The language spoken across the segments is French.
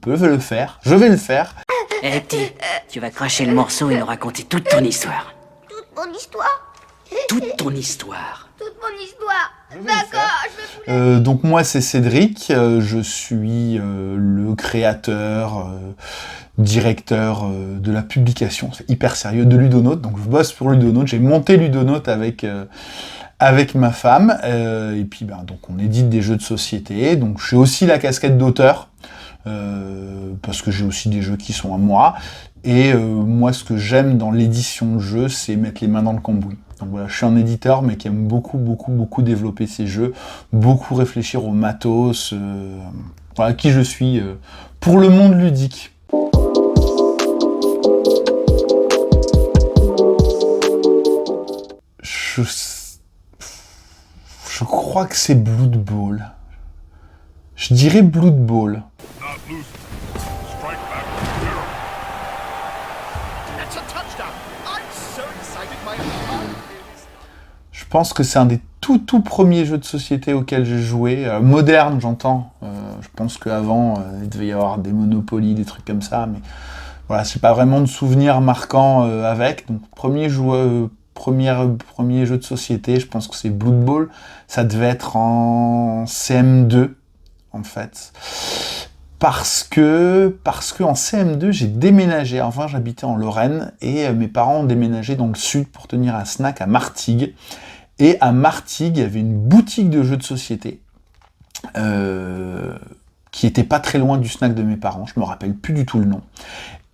peux le faire, je vais le faire. Eh petit, tu vas cracher le morceau et nous raconter toute ton histoire. Toute mon histoire. Toute ton histoire. Toute mon histoire. D'accord, je vais vous Donc moi c'est Cédric, je suis le créateur, directeur de la publication, c'est hyper sérieux, de Ludonote, donc je bosse pour Ludonote, j'ai monté Ludonote avec ma femme, et puis donc on édite des jeux de société, donc j'ai aussi la casquette d'auteur, parce que j'ai aussi des jeux qui sont à moi, et moi ce que j'aime dans l'édition de jeux, c'est mettre les mains dans le cambouis. Donc voilà, je suis un éditeur, mais qui aime beaucoup développer ses jeux, beaucoup réfléchir au matos, voilà qui je suis pour le monde ludique. Je crois que c'est Blood Bowl. Je dirais Blood Bowl. Je pense que c'est un des tout premiers jeux de société auxquels j'ai joué. Moderne, j'entends. Je pense qu'avant, il devait y avoir des Monopoly, des trucs comme ça, mais voilà, c'est pas vraiment de souvenirs marquants avec. Donc, premier jeu de société, je pense que c'est Blood Bowl. Ça devait être en CM2, en fait. Parce que en CM2, j'ai déménagé. Enfin, j'habitais en Lorraine et mes parents ont déménagé dans le sud pour tenir un snack à Martigues. Et à Martigues, il y avait une boutique de jeux de société qui était pas très loin du snack de mes parents. Je me rappelle plus du tout le nom.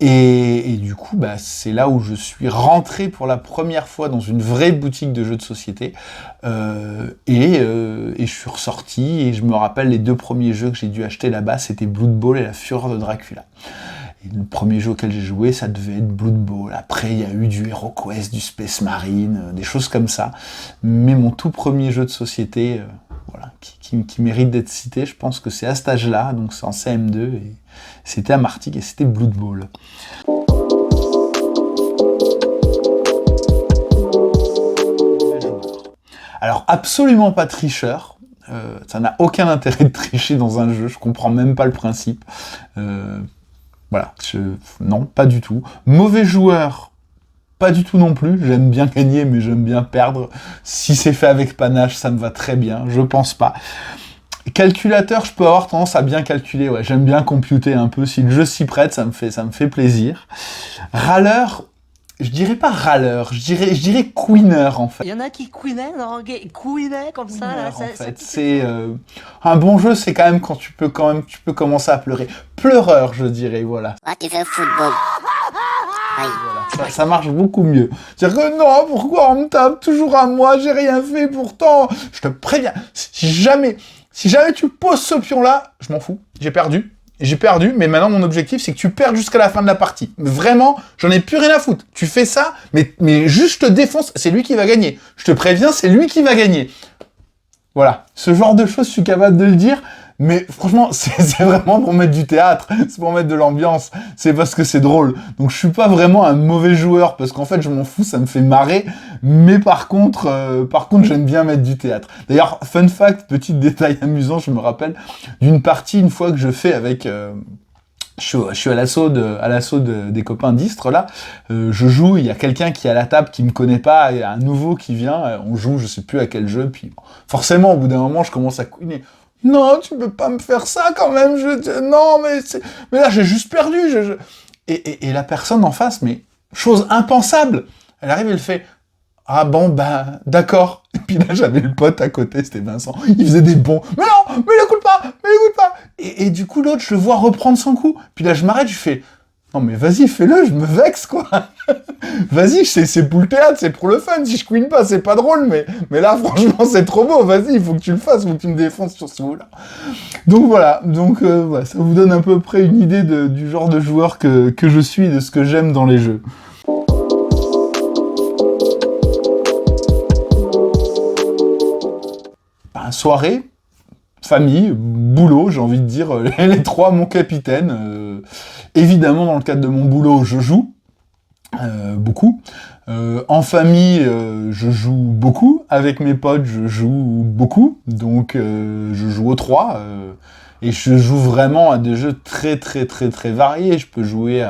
Et du coup, c'est là où je suis rentré pour la première fois dans une vraie boutique de jeux de société. Et je suis ressorti et je me rappelle les 2 premiers jeux que j'ai dû acheter là-bas, c'était Blood Bowl et La Fureur de Dracula. Et le premier jeu auquel j'ai joué, ça devait être Blood Bowl. Après, il y a eu du HeroQuest, du Space Marine, des choses comme ça. Mais mon tout premier jeu de société, voilà, qui mérite d'être cité, je pense que c'est à cet âge-là, donc c'est en CM2, et c'était à Martigues et c'était Blood Bowl. Alors, absolument pas tricheur. Ça n'a aucun intérêt de tricher dans un jeu, je comprends même pas le principe. Voilà, non, pas du tout. Mauvais joueur, pas du tout non plus. J'aime bien gagner, mais j'aime bien perdre. Si c'est fait avec panache, ça me va très bien, je pense pas. Calculateur, je peux avoir tendance à bien calculer, ouais, j'aime bien computer un peu. Si le jeu s'y prête, ça me fait plaisir. Râleur, je dirais pas râleur, je dirais queener en fait. Il y en a qui queenaient comme ça, là. En fait, c'est un bon jeu, c'est quand même quand tu peux commencer à pleurer. Pleureur, je dirais, voilà. Ah, tu fais football. Voilà, ça marche beaucoup mieux. C'est-à-dire que non, pourquoi on me tape toujours à moi, j'ai rien fait pourtant. Je te préviens, si jamais tu poses ce pion-là, je m'en fous, j'ai perdu, mais maintenant mon objectif c'est que tu perdes jusqu'à la fin de la partie. Vraiment, j'en ai plus rien à foutre. Tu fais ça, mais juste je te défonce, c'est lui qui va gagner. Je te préviens, c'est lui qui va gagner. Voilà, ce genre de choses, je suis capable de le dire, mais franchement, c'est vraiment pour mettre du théâtre, c'est pour mettre de l'ambiance, c'est parce que c'est drôle. Donc je suis pas vraiment un mauvais joueur, parce qu'en fait je m'en fous, ça me fait marrer, mais par contre j'aime bien mettre du théâtre. D'ailleurs, fun fact, petit détail amusant, je me rappelle d'une partie, une fois que je fais avec... Je suis à l'assaut des copains d'Istres, là. Je joue, il y a quelqu'un qui est à la table qui me connaît pas, il y a un nouveau qui vient, on joue, je sais plus à quel jeu, puis bon, forcément, au bout d'un moment, je commence à couiner. Non, tu peux pas me faire ça quand même, non, mais là, j'ai juste perdu, Et la personne en face, mais chose impensable, elle arrive, elle fait, ah bon, d'accord. Et puis là, j'avais le pote à côté, c'était Vincent. Il faisait des bons. Mais non, mais l'écoute pas. Et du coup, l'autre, je le vois reprendre son coup. Puis là, je m'arrête, je fais, non mais vas-y, fais-le, je me vexe, quoi. Vas-y, c'est pour le théâtre, c'est pour le fun. Si je queen pas, c'est pas drôle, mais là, franchement, c'est trop beau. Vas-y, il faut que tu le fasses, il faut que tu me défonces sur ce coup-là. Donc voilà, ça vous donne à peu près une idée du genre de joueur que je suis, de ce que j'aime dans les jeux. Soirée, famille, boulot, j'ai envie de dire, les 3, mon capitaine. Évidemment, dans le cadre de mon boulot, je joue. beaucoup. En famille, je joue beaucoup. Avec mes potes, je joue beaucoup. Donc, je joue aux 3. Et je joue vraiment à des jeux très variés. Je peux jouer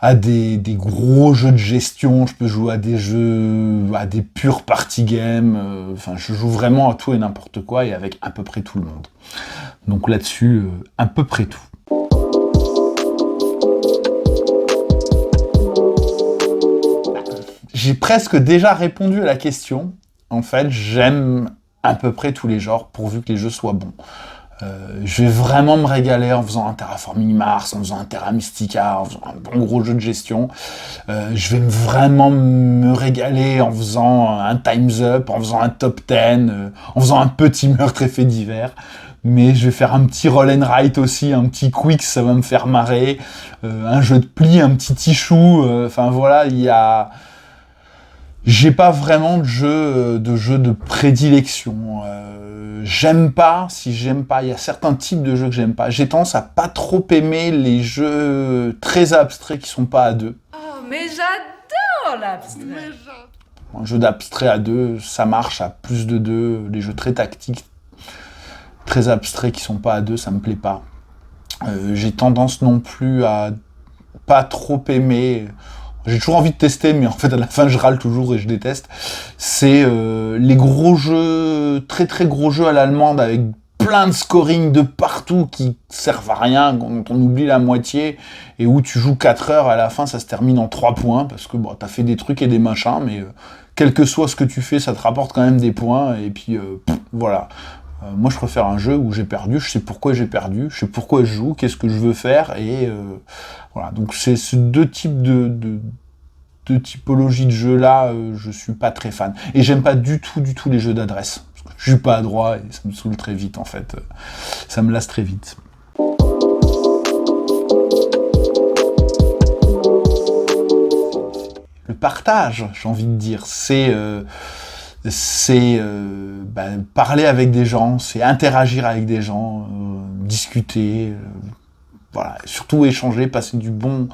à des gros jeux de gestion. Je peux jouer à des jeux, à des purs party games. Enfin, je joue vraiment à tout et n'importe quoi et avec à peu près tout le monde. Donc là-dessus, à peu près tout. J'ai presque déjà répondu à la question. En fait, j'aime à peu près tous les genres, pourvu que les jeux soient bons. Je vais vraiment me régaler en faisant un Terraforming Mars, en faisant un Terra Mystica, en faisant un bon gros jeu de gestion. Je vais vraiment me régaler en faisant un Time's Up, en faisant un Top 10, en faisant un petit meurtre et fait divers. Mais je vais faire un petit roll and write aussi, un petit quick, ça va me faire marrer. Un jeu de pli, un petit tichou. Enfin voilà, il y a... J'ai pas vraiment de jeu de prédilection. J'aime pas, il y a certains types de jeux que j'aime pas. J'ai tendance à pas trop aimer les jeux très abstraits qui sont pas à deux. Oh, mais j'adore l'abstrait. Un jeu d'abstrait à deux, ça marche à plus de deux. Les jeux très tactiques, très abstraits qui sont pas à deux, ça me plaît pas. J'ai tendance non plus à pas trop aimer... J'ai toujours envie de tester, mais en fait, à la fin, je râle toujours et je déteste. C'est les gros jeux, très gros jeux à l'allemande avec plein de scoring de partout qui servent à rien, dont on oublie la moitié, et où tu joues 4 heures, à la fin, ça se termine en 3 points, parce que bon, t'as fait des trucs et des machins, mais quel que soit ce que tu fais, ça te rapporte quand même des points, et puis voilà. Moi, je préfère un jeu où j'ai perdu, je sais pourquoi j'ai perdu, je sais pourquoi je joue, qu'est-ce que je veux faire, et voilà. Donc, c'est ce deux types de typologie de jeux-là, je suis pas très fan. Et j'aime pas du tout les jeux d'adresse. Parce que je suis pas adroit et ça me saoule très vite, en fait. Ça me lasse très vite. Le partage, j'ai envie de dire, c'est parler avec des gens, c'est interagir avec des gens, discuter, voilà, surtout échanger, passer du bon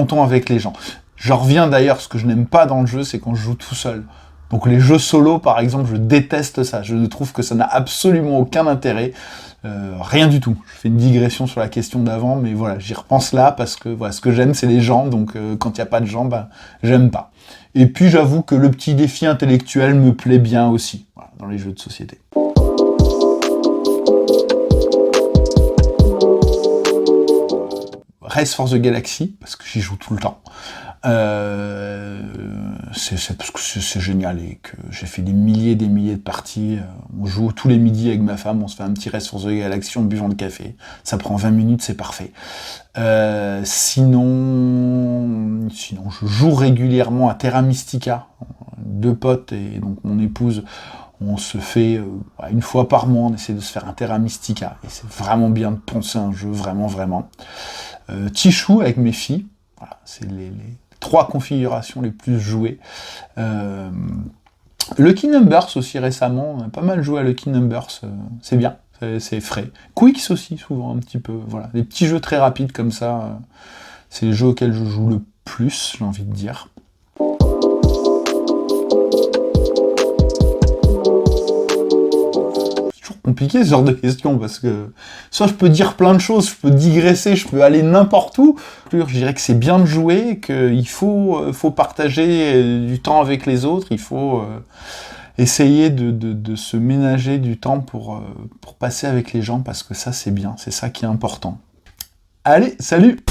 temps avec les gens. Je reviens d'ailleurs, ce que je n'aime pas dans le jeu, c'est quand je joue tout seul. Donc les jeux solo, par exemple, je déteste ça. Je trouve que ça n'a absolument aucun intérêt. Rien du tout. Je fais une digression sur la question d'avant, mais voilà, j'y repense là, parce que voilà, ce que j'aime, c'est les gens, donc quand il n'y a pas de gens, j'aime pas. Et puis j'avoue que le petit défi intellectuel me plaît bien aussi, voilà, dans les jeux de société. Race for the Galaxy, parce que j'y joue tout le temps. C'est parce que c'est génial et que j'ai fait des milliers de parties. On joue tous les midis avec ma femme, on se fait un petit Race for the Galaxy en buvant le café. Ça prend 20 minutes, c'est parfait. Sinon, je joue régulièrement à Terra Mystica. 2 potes et donc mon épouse, on se fait une fois par mois, on essaie de se faire un Terra Mystica. Et c'est vraiment bien de penser un jeu, vraiment. Tichou avec mes filles. Voilà, c'est les 3 configurations les plus jouées. Lucky Numbers aussi récemment, on a pas mal joué à Lucky Numbers, c'est bien, c'est frais. Quicks aussi souvent un petit peu, voilà, des petits jeux très rapides comme ça, c'est les jeux auxquels je joue le plus, j'ai envie de dire. Compliqué ce genre de questions, parce que soit je peux dire plein de choses, je peux digresser, je peux aller n'importe où. Je dirais que c'est bien de jouer, qu'il faut partager du temps avec les autres, il faut essayer de se ménager du temps pour passer avec les gens, parce que ça c'est bien, c'est ça qui est important. Allez, salut!